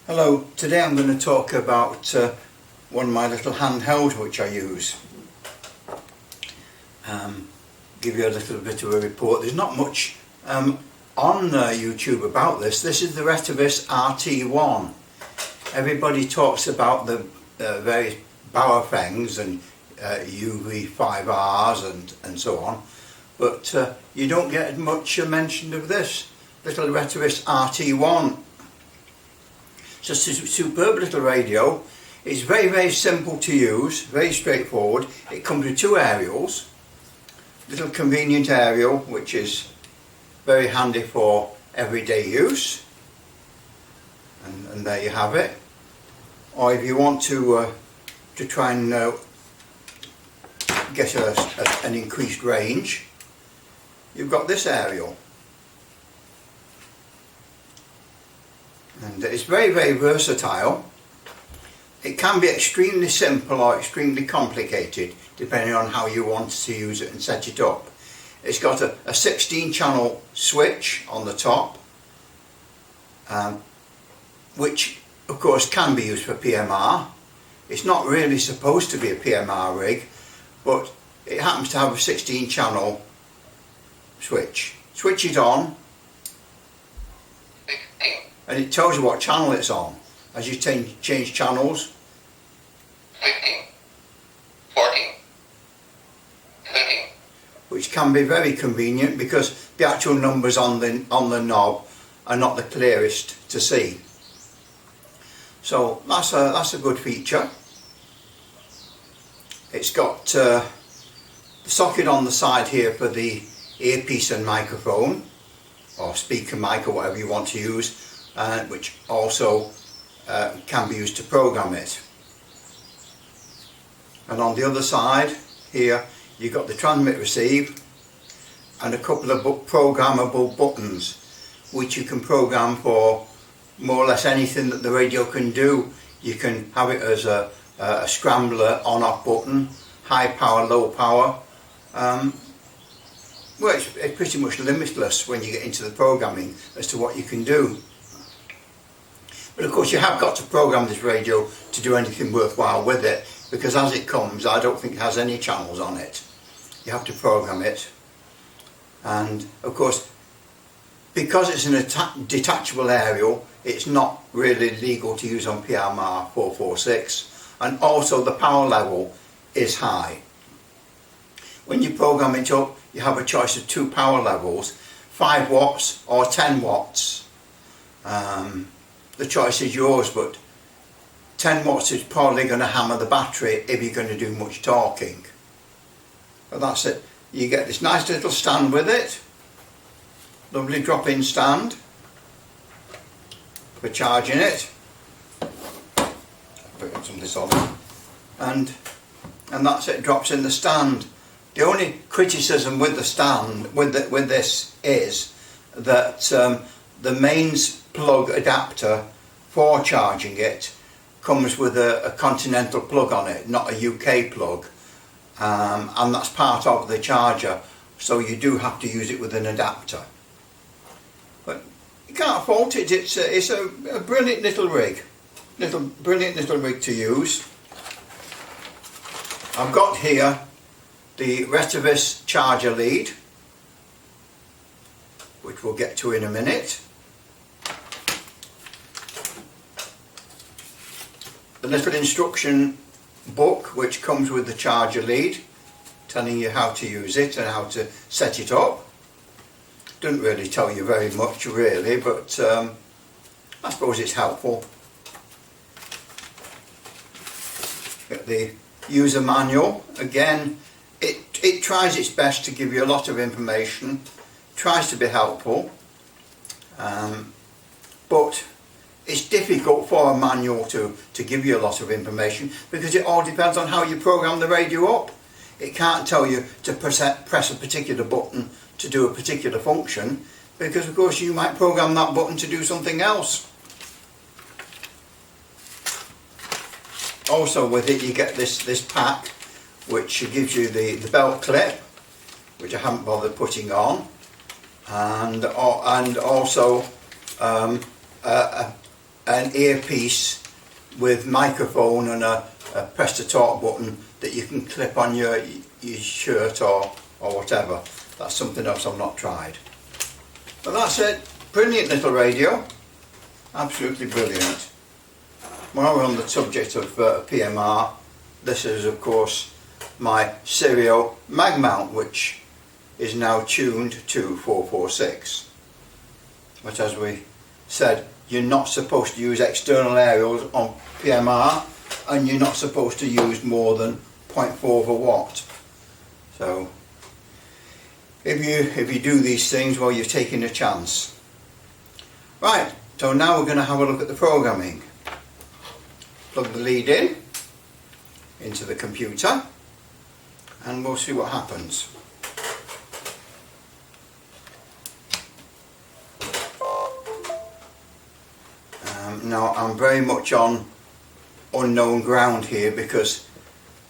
Hello, today I'm going to talk about one of my little handhelds which I use. Give you a little bit of a report. There's not much on YouTube about this. This is the Retevis RT1. Everybody talks about the various Bauerfangs and UV5Rs and so on, but you don't get much mention of this little Retevis RT1. It's just a superb little radio. It's very, very simple to use, very straightforward. It comes with two aerials. Little convenient aerial, which is very handy for everyday use. And there you have it. Or if you want to try and get an increased range, you've got this aerial. And it's very, very versatile. It can be extremely simple or extremely complicated depending on how you want to use it and set it up. It's got a 16 channel switch on the top, which of course can be used for PMR. It's not really supposed to be a PMR rig, but it happens to have a 16 channel switch. Switch it on and it tells you what channel it's on as you change channels. 15, 14, 13. Which can be very convenient because the actual numbers on the knob are not the clearest to see. So that's a good feature. It's got the socket on the side here for the earpiece and microphone, or speaker mic, or whatever you want to use, which also can be used to program it. And on the other side here you've got the transmit receive and a couple of programmable buttons which you can program for more or less anything that the radio can do. You can have it as a scrambler on-off button, high power, low power. Well, it's pretty much limitless when you get into the programming as to what you can do. But of course you have got to program this radio to do anything worthwhile with it, because as it comes I don't think it has any channels on it. You have to program it. And of course, because it's an detachable aerial, it's not really legal to use on PMR 446, and also the power level is high. When you program it up, you have a choice of two power levels, 5 watts or 10 watts. The choice is yours, but 10 watts is probably going to hammer the battery if you're going to do much talking. But that's it. You get this nice little stand with it. Lovely drop-in stand for charging it. Put some of this on. And that's it, drops in the stand. The only criticism with the stand, with this, is that the mains plug adapter for charging it comes with a continental plug on it, not a UK plug, and that's part of the charger, so you do have to use it with an adapter. But you can't fault it. It's a brilliant little rig, brilliant little rig to use. I've got here the Retevis charger lead, which we'll get to in a minute. The little instruction book which comes with the charger lead, telling you how to use it and how to set it up. Doesn't really tell you very much really, but I suppose it's helpful. Get the user manual. Again, it tries its best to give you a lot of information, tries to be helpful, but it's difficult for a manual to give you a lot of information because it all depends on how you program the radio up. It can't tell you to press a particular button to do a particular function, because of course you might program that button to do something else. Also with it you get this pack which gives you the belt clip, which I haven't bothered putting on, and also an earpiece with microphone and a press to talk button that you can clip on your shirt or whatever. That's something else I've not tried. But that's it. Brilliant little radio. Absolutely brilliant. While we're on the subject of PMR, this is of course my stereo mag mount, which is now tuned to 446. But as we said, you're not supposed to use external aerials on PMR, and you're not supposed to use more than 0.4 of a watt. So if you do these things, well, you're taking a chance. Right, so now we're going to have a look at the programming. Plug the lead in into the computer and we'll see what happens. Now I'm very much on unknown ground here because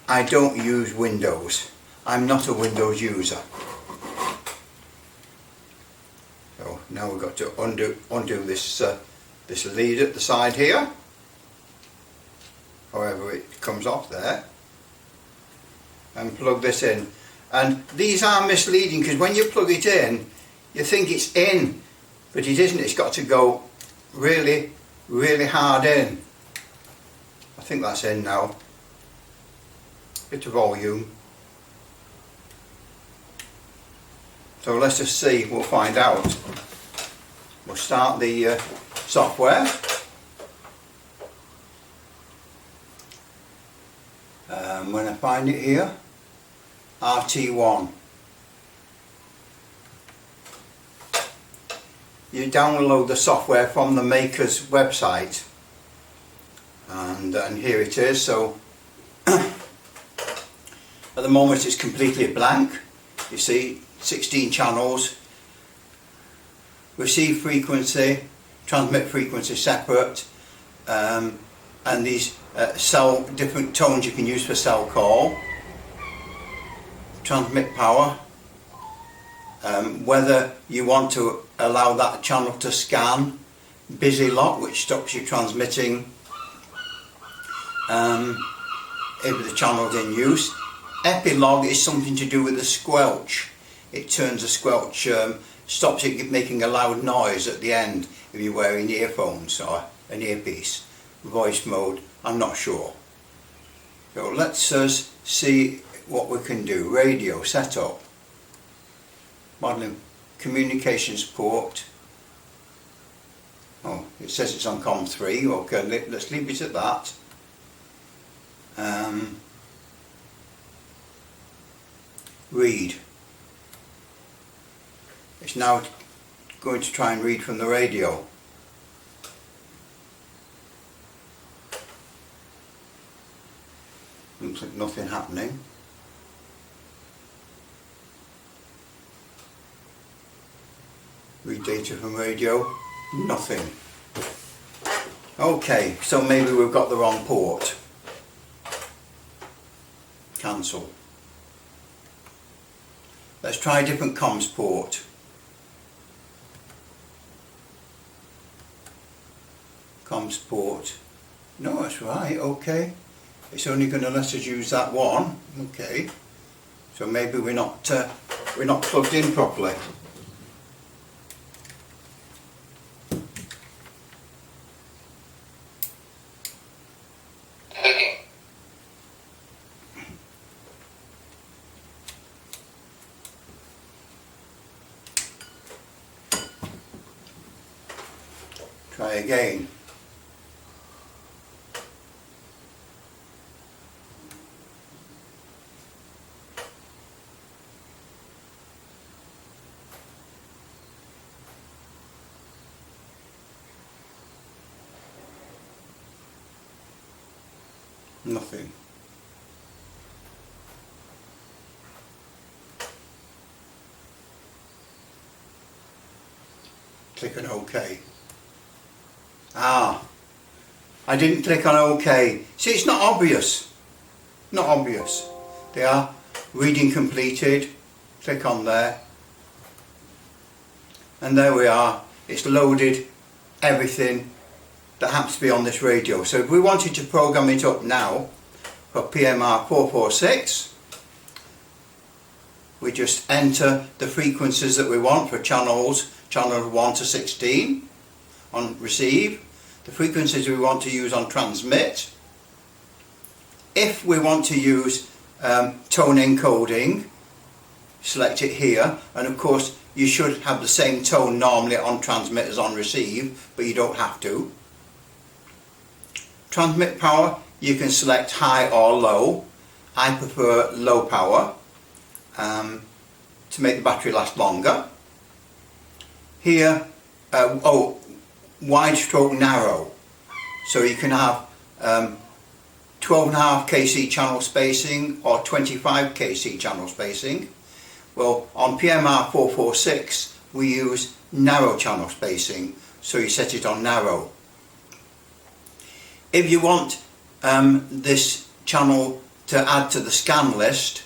I don't use Windows. I'm not a Windows user. So now we've got to undo this this lead at the side here. However it comes off there, and plug this in. And these are misleading because when you plug it in you think it's in, but it isn't. It's got to go really hard in. I think that's in now. Bit of volume. So let's just see, we'll find out. We'll start the software. When I find it here, RT1. You download the software from the maker's website, and here it is. So at the moment it's completely blank. You see 16 channels, receive frequency, transmit frequency separate, and these cell different tones you can use for cell call, transmit power, whether you want to allow that channel to scan, busy lock, which stops you transmitting if the channel's in use. Epilog is something to do with the squelch. It turns the squelch, stops it making a loud noise at the end if you're wearing earphones or an earpiece. Voice mode, I'm not sure. So let's see what we can do. Radio setup, modeling communications port. Oh, it says it's on COM 3. Okay, let's leave it at that. Read. It's now going to try and read from the radio. Looks like nothing happening. Read data from radio, nothing. Okay, so maybe we've got the wrong port. Cancel. Let's try a different comms port. Comms port. No, that's right, okay. It's only going to let us use that one. Okay. So maybe we're not plugged in properly. Clicking. Try again. Nothing. Click on OK. Ah, I didn't click on OK. See, it's not obvious. Not obvious. They are reading completed. Click on there. And there we are. It's loaded everything that happens to be on this radio. So if we wanted to program it up now for PMR 446, we just enter the frequencies that we want for channels 1 to 16 on receive, the frequencies we want to use on transmit. If we want to use tone encoding, select it here, and of course you should have the same tone normally on transmit as on receive, but you don't have to. Transmit power, you can select high or low. I prefer low power to make the battery last longer. Here, wide stroke narrow, so you can have 12.5 kc channel spacing or 25 kc channel spacing. Well, on PMR 446 we use narrow channel spacing, so you set it on narrow. If you want this channel to add to the scan list,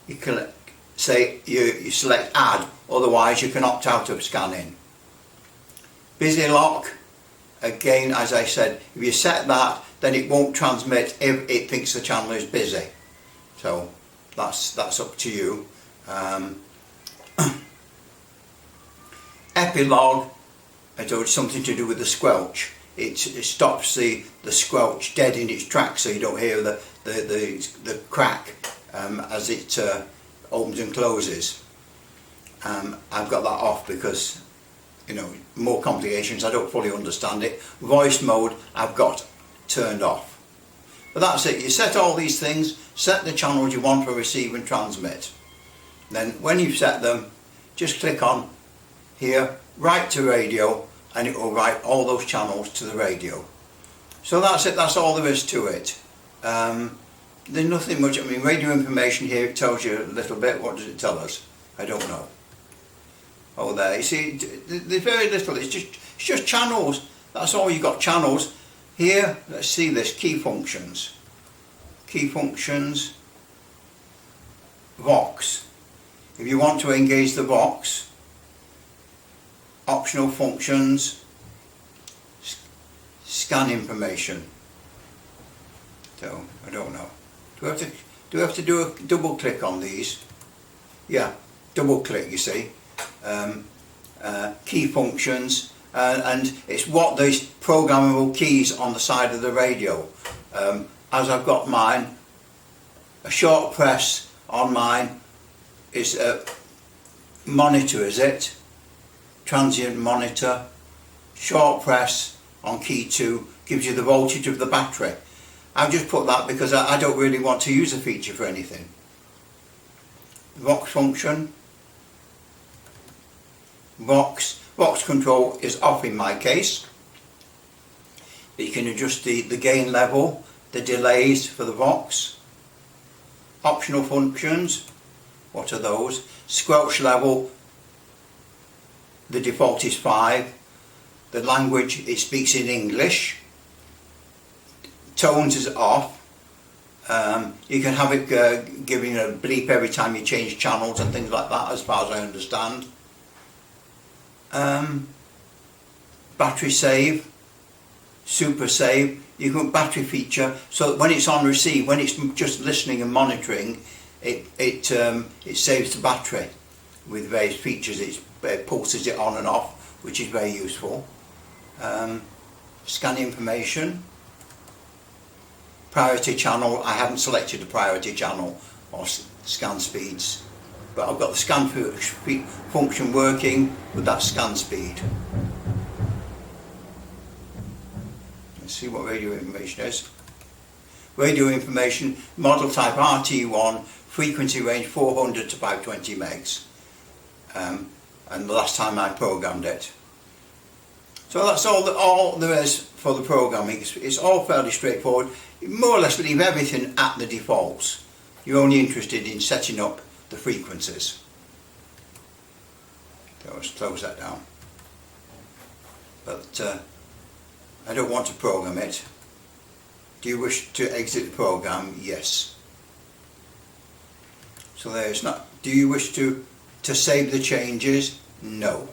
you can say you select add, otherwise you can opt out of scanning. Busy lock, again, as I said, if you set that, then it won't transmit if it thinks the channel is busy. So that's up to you. Epilogue, it's something to do with the squelch. It stops the squelch dead in its tracks, so you don't hear the crack as it opens and closes. I've got that off because, you know, more complications, I don't fully understand it. Voice mode I've got turned off. But that's it, you set all these things, set the channels you want for receive and transmit. Then when you've set them, just click on here, write to radio, and it will write all those channels to the radio. So that's it, that's all there is to it. There's nothing much. I mean, radio information here, it tells you a little bit. What does it tell us? I don't know. Oh, there, you see, there's very little, it's just channels. That's all you got, channels. Here, let's see this, key functions. Key functions, Vox. If you want to engage the Vox, optional functions, scan information. So, I don't know. Do we have to do a double click on these? Yeah, double click, you see. Key functions, and it's what these programmable keys on the side of the radio. As I've got mine, a short press on mine is a monitor, is it? Transient monitor. Short press on key 2 gives you the voltage of the battery. I've just put that because I don't really want to use a feature for anything. Vox function. Vox control is off in my case. But you can adjust the gain level, the delays for the Vox. Optional functions, what are those? Squelch level, the default is 5. The language, it speaks in English. Tones is off. You can have it giving a bleep every time you change channels and things like that, as far as I understand. Battery save, super save. You can put battery feature so that when it's on receive, when it's just listening and monitoring, it saves the battery with various features. It pulses it on and off, which is very useful. Scan information. Priority channel, I haven't selected the priority channel or scan speeds, but I've got the scan function working with that scan speed. Let's see what radio information is. Radio information, model type RT1, frequency range 400 to 520 megs. And the last time I programmed it. So that's all there is for the programming. It's all fairly straightforward. You more or less leave everything at the defaults. You're only interested in setting up the frequencies. So let's close that down. But I don't want to program it. Do you wish to exit the program? Yes. So there's not. Do you wish to save the changes? No.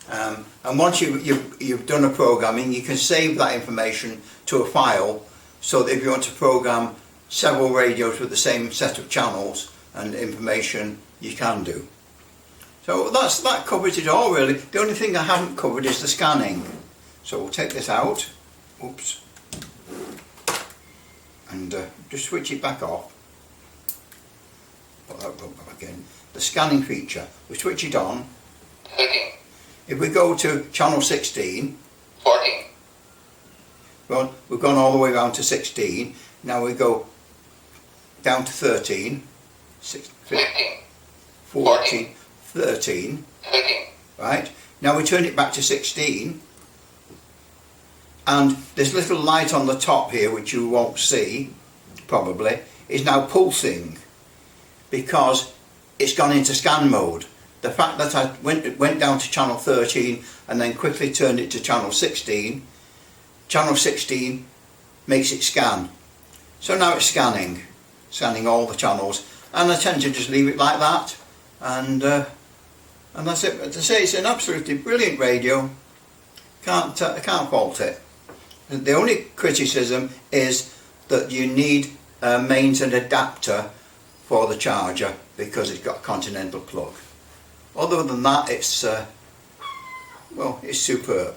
And once you've done a programming, you can save that information to a file, so that if you want to program several radios with the same set of channels and information, you can do. So that covers it all really. The only thing I haven't covered is the scanning. So we'll take this out, oops, and just switch it back off. Put that back in. The scanning feature, we switch it on. 13. If we go to channel 16, 14. well, we've gone all the way around to 16. Now we go down to 13, 15. 14, 13, 13. right? Now we turn it back to 16, and this little light on the top here, which you won't see probably, is now pulsing because it's gone into scan mode. The fact that I went down to channel 13 and then quickly turned it to channel 16, channel 16 makes it scan. So now it's scanning all the channels, and I tend to just leave it like that, and that's it. But to say, it's an absolutely brilliant radio. I can't fault it. The only criticism is that you need a mains and adapter for the charger because it's got a continental plug. Other than that, it's well, it's superb.